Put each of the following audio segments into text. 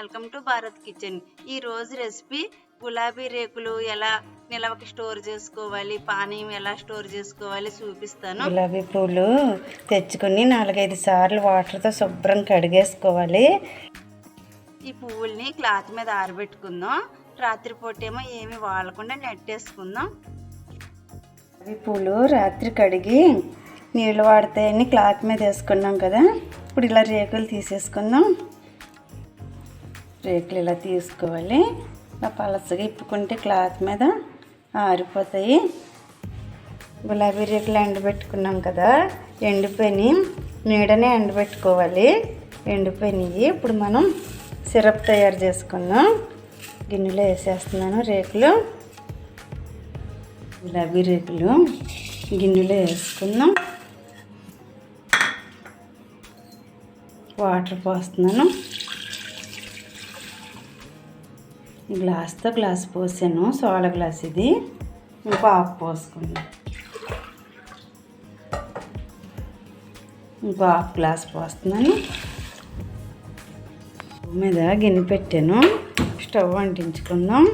Welcome to Bharat kitchen. ఈ రోజు recipe గులాబీ రేకులు ఎలా నిలవకి స్టోర్ చేసుకోవాలి, పానీయం ఎలా స్టోర్ చేసుకోవాలి చూపిస్తాను. గులాబీ పూలు తెచ్చుకొని 4-5 సార్లు వాటర్తో శుభ్రం కడిగేసుకోవాలి. ఈ పువ్వుల్ని క్లాత్ మీద ఆరబెట్టుకుందాం. రాత్రిపూట ఏమో ఏమి వాడకుండా నెట్టేసుకుందాం. గులాబీ పూలు రాత్రి కడిగి నీళ్ళు వాడతాయని క్లాత్ మీద వేసుకున్నాం కదా. ఇప్పుడు ఇలా రేకులు తీసేసుకుందాం. రేకులు ఇలా తీసుకోవాలి. ఇలా పలసగా ఇప్పుకుంటే క్లాత్ మీద ఆరిపోతాయి. గులాబీ రేకులు ఎండబెట్టుకున్నాం కదా, ఎండిపోయి నీడనే ఎండబెట్టుకోవాలి. ఎండిపోయినాయి. ఇప్పుడు మనం సిరప్ తయారు చేసుకుందాం. గిన్నెలో వేసేస్తున్నాను రేకులు. గులాబీ రేకులు గిన్నెలో వేసుకుందాం. వాటర్ పోస్తున్నాను. గ్లాస్తో గ్లాస్ పోసాను, సోడా గ్లాస్ ఇది. ఇంకో హాఫ్ పోసుకుందాం. ఇంకో హాఫ్ గ్లాస్ పోస్తున్నాను. స్టవ్ మీద గిన్నె పెట్టాను. స్టవ్ అంటించుకుందాం.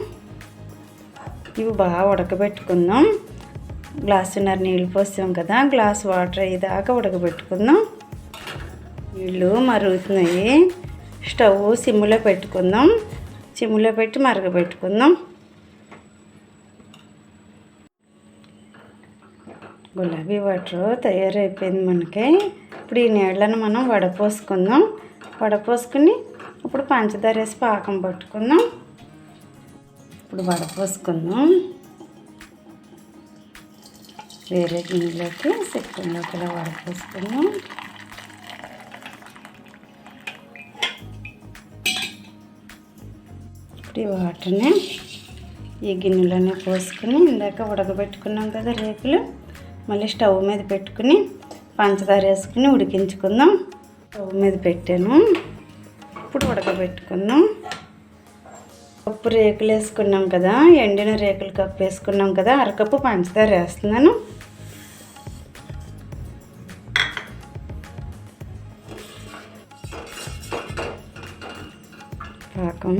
ఇవి బాగా ఉడకబెట్టుకుందాం. గ్లాసున్నర నీళ్ళు పోసాం కదా, గ్లాస్ వాటర్ అయ్యేదాకా ఉడకబెట్టుకుందాం. నీళ్ళు మరుగుతున్నాయి. స్టవ్ సిమ్లో పెట్టుకుందాం. సిమ్లో పెట్టి మరగబెట్టుకుందాం. గులాబీ వాటర్ తయారైపోయింది మనకి. ఇప్పుడు ఈ నీళ్ళను మనం వడపోసుకుందాం. వడపోసుకుని ఇప్పుడు పంచదార వేసి పాకం పట్టుకుందాం. ఇప్పుడు వడపోసుకుందాం. వేరే గిన్నెలోకి సిక్కంలోకి ఇలా వడపోసుకుందాం. ఇప్పుడు ఈ వాటర్ని ఈ గిన్నెలోనే పోసుకుని ఇందాక ఉడకబెట్టుకున్నాం కదా రేకులు, మళ్ళీ స్టవ్ మీద పెట్టుకుని పంచదార వేసుకుని ఉడికించుకుందాం. స్టవ్ మీద పెట్టాను. ఇప్పుడు ఉడకబెట్టుకుందాం. కప్పు రేకులు వేసుకున్నాం కదా, ఎండిన రేకులు కప్పు వేసుకున్నాం కదా, అరకప్పు పంచదార వేస్తున్నాను. పాకం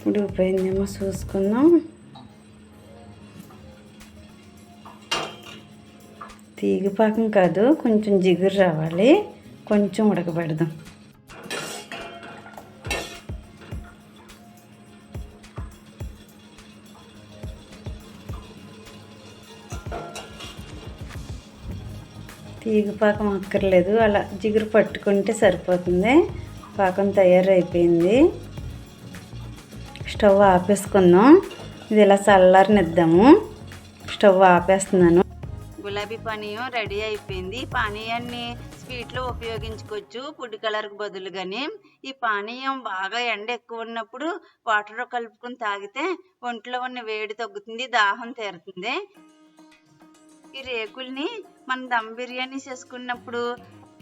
ఉడికిపోయిందేమో చూసుకుందాం. తీగ పాకం కాదు, కొంచెం జిగురు రావాలి. కొంచెం ఉడకబెడదాం. తీగ పాకం అక్కర్లేదు, అలా జిగురు పట్టుకుంటే సరిపోతుంది. పాకం తయారైపోయింది. స్టవ్ ఆపేసుకుందాం. ఇది ఇలా చల్లారనిద్దాము. స్టవ్ ఆపేస్తున్నాను. గులాబీ పానీయం రెడీ అయిపోయింది. పానీయాన్ని స్వీట్లో ఉపయోగించుకోవచ్చు ఫుడ్ కలర్కి బదులుగానే. ఈ పానీయం బాగా ఎండ ఎక్కువ ఉన్నప్పుడు వాటర్లో కలుపుకొని తాగితే ఒంట్లో ఉన్న వేడి తగ్గుతుంది, దాహం తీరుతుంది. ఈ రేకుల్ని మనం దమ్ బిర్యానీ చేసుకున్నప్పుడు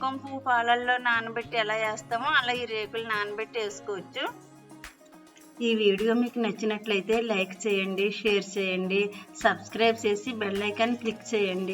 కొంపు పాలల్లో నానబెట్టి ఎలా వేస్తామో అలా ఈ రేకులు నానబెట్టి వేసుకోవచ్చు. ఈ వీడియో మీకు నచ్చినట్లయితే లైక్ చేయండి, షేర్ చేయండి, సబ్స్క్రైబ్ చేసి బెల్ ఐకాన్ క్లిక్ చేయండి.